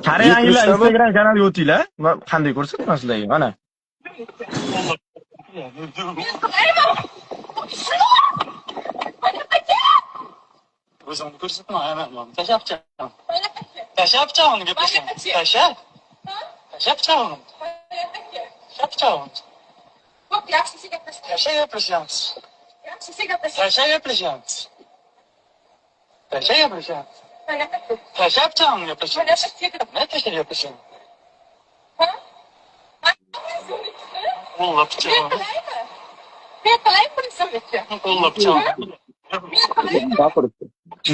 Koreyaliklar Instagram kanaliga o'tinglar. Qanday ko'rsataman sizlarga? Mana. O'zimni ko'rsatma, aynan. Tashab-chaqam. Tashab-chaqam gaplashing. Tashab. Tashab-chaqam. Tashab-chaqam. Bak yaxshi gaplashamiz. Tasha gaplashamiz. Yaxshi gaplashamiz. Tasha gaplashamiz. Tasha gaplashamiz. Tashab-chaqam gaplashamiz. Ne tasha gaplashamiz? Ha? Qo'llab pichog'im. Men qalay qilsam? Qo'llab pichog'im. Gapiribdi.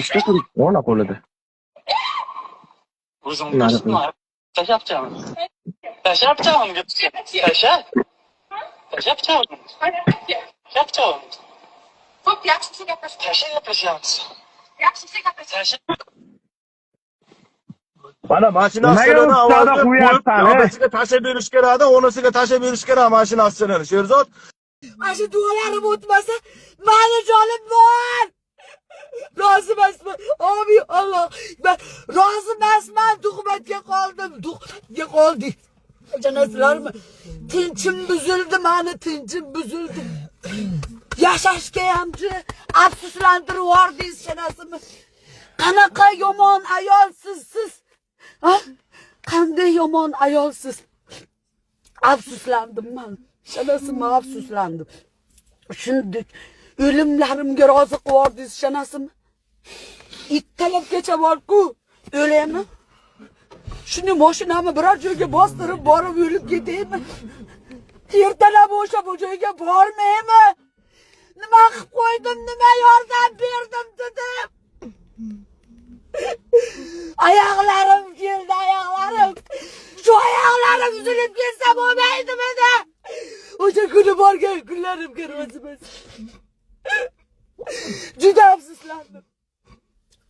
Ishga turib, ona qo'lida. O'zimni ko'rsatma. Tashab-chaqam. Tashab-chaqam gaplashamiz. Tasha. Tashab-chaqam. Tashab-chaqam. Bak yaxshi gaplashamiz. Tasha gaplashamiz. Yaxshi gaplashamiz. Tasha. Mana mashina Nimaga ustada ostidan qo'yapsan, onasiga tashlab berish kerak, onasiga tashlab berish kerak mashina ostidan. Sherzod, Mana shu duolarim o'tmasa, meni jonim bor. Rozi emasman. Omi Alloh. Men rozi emasman, tuhmatga qoldim. Tuhmatga qoldik. Janazlarmi? Tinchim buzildi, meni tinchim buzildi. Yashashga hamchi afsuslantirib yubordingiz, shanasimi? Qanaqa yomon ayolsiz siz? Ha? Qanday yomon ayolsiz? Afsuslandim men. Shanasimi afsuslandim. Shunday o'limlarimga rozi qilib yubordingiz, shanasimi? Ittalabgacha bor-ku, o'laymi? Shuni mashinamni biror joyga bostirib borib o'lib ketaymi? Ertalab o'sha bu joyga bormaymi? Nima qilib qo'ydim, nima yordam berdim dedim. Oyoqlarim keldi, oyoqlarim. Shu oyoqlarim uzilib ketsa bo'lmaydimi? O'sha kuni borgan kunlarimga rozi emas. Juda afsuslandim.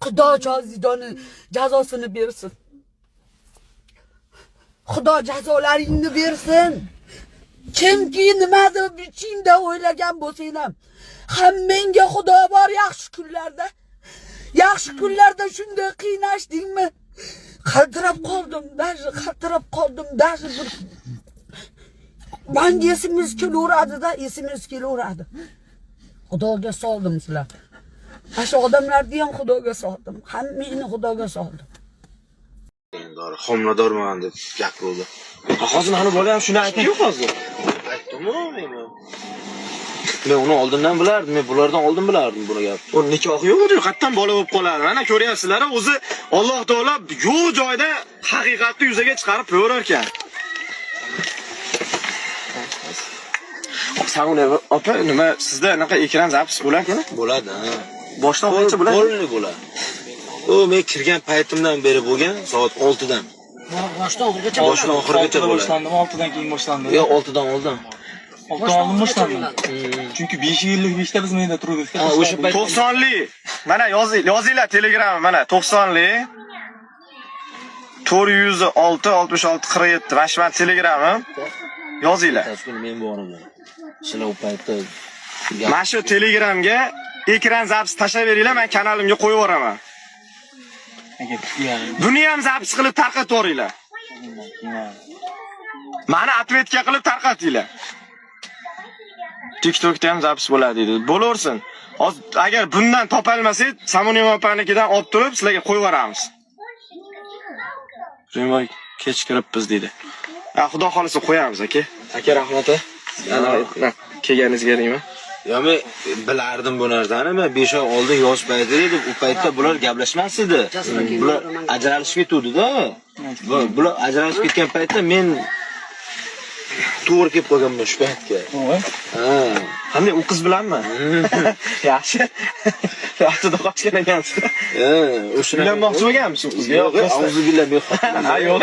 Xudo jozidoni jazosini bersin. Xudo jazolaringni bersin. Kimki nimadir bichingda o'ylagan bo'lsang ham, hammangga Xudo bor yaxshi kunlarda. Yaxshi kunlarda shunday qiynashdingmi? Qaltirab qoldim, qaltirab qoldim, bir men esimiz kelaveradi-da, esimiz kelaveradi. Xudoga soldim sizlar. Ashu odamlarni ham Xudoga soldim. Hammani Xudoga soldim. homiladorman deb gapirdi. Hozir mana bola ham shuni aytdi-ku hozir. Aytdimmi men? Men uni oldindan bilardim, men bulardan oldin bilardim buni gap. U nikohi yo'q, u qayerdan bola bo'lib qoladi. Mana ko'ryapsizlar, o'zi Alloh taolo yo'q joyda haqiqatni yuzaga chiqarib qo'yar ekan. Savunov opa, nima sizda anaqa ekran zapis bo'lar-ku? Bo'ladi, ha. Boshdan qancha bo'ladi? Qo'lli bo'ladi. U men kirgan paytimdan beri bo'lgan, soat 6 dan. Boshdan oxirigacha bo'ladi. 6 dan keyin boshlandi. Yo'q, 6 dan oldin. 6 dan oldin boshlandi. Chunki 5 yillik 5 ta biz menda turdik. O'sha payt 90li. Mana yozinglar Telegramga, mana 90li. 406 66 47. Mana shu men Telegramim. Yozinglar. Tashkil men boraman. Sizlar u paytda Mana shu Telegramga ekran zapis tashlab beringlar, men kanalimga qo'yib yuboraman. Buni ham zapis qilib tarqatib yuboringlar. Mani atvetka qilib tarqatinglar. TikTokda ham zapis bo'ladi dedi. Bo'laversin. Hozir agar bundan topolmasak, Samuniyam opanikidan olib turib sizlarga qo'yib yuboramiz. Rimvoy kech kiribmiz dedi. Xudo xolisa qo'yamiz aka. Aka rahmat. Kelganingizga deyman. Yo men bilardim bu narsani, men 5 oy oldin yoz payti edi, u paytda bular gaplashmas edi. Bular ajralishib ketuvdi-da. Bular ajralishib ketgan paytda men to'g'ri kelib qolganman shu paytga. Ha. Qanday u qiz bilanmi? Yaxshi. Vaqtida qochgan ekansiz. Ha, o'shani Bilanmoqchi bo'lganmisiz u qizga? Yo'q, o'zi bilan men Ha, yo'q.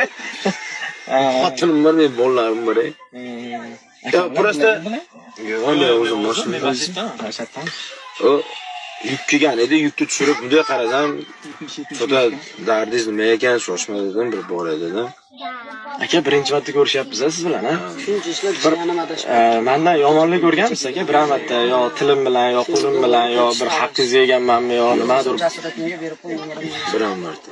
xotinim bor, men bolalarim bor. Yo, просто yo'q, men o'zim mashina. O yuk kelgan edi, yukni tushirib bunday qarasam, foto dardingiz nima ekan, shoshma dedim, bir bor dedim. Aka, birinchi marta ko'rishyapmiz siz bilan, ha? shuncha ishlab jiyanim adashib. Mendan yomonlik ko'rganmisiz aka? Bir marta yo tilim bilan, yo qo'lim bilan, yo bir haqqingizni yeganmanmi, yo nimadir. Jasuratimga berib qo'ying. Bir marta.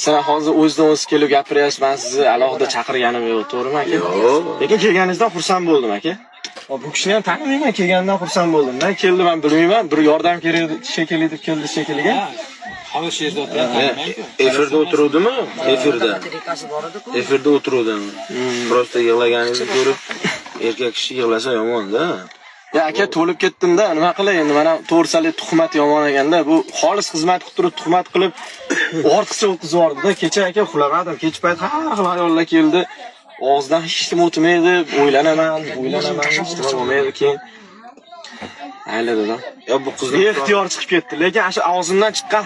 Sizlar hozir o'zidan o'zi kelib gapiryapsiz, men sizni alohida chaqirganim yo'q, to'g'rimi aka? Yo'q. Lekin kelganingizdan xursand bo'ldim aka. Bu kishini ham tanimayman, kelganidan xursand bo'ldim. Men keldi, men bilmayman, bir yordam kerak shekilli deb keldi shekilliga. Hozir shu yerda o'tiradi. Efirda o'tiruvdimi? Efirda. Efirda o'tiruvdim. Prosta yig'laganingizni ko'rib, erkak kishi yig'lasa yomon-da. Ya aka to'lib ketdim-da, nima qilay endi? Mana to'g'risalik tuhmat yomon ekanda, bu xolis xizmat qilib turib tuhmat qilib ortiqcha o'tkazib yubordi-da. Kecha aka uxlamadim, kech payt har xil ayollar keldi. Og'zidan hech nima o'tmaydi, o'ylanaman, hech nima bo'lmaydi keyin. Ayla dedim. Yo bu qizni Ixtiyor chiqib ketdi, lekin o'sha og'zimdan chiqqan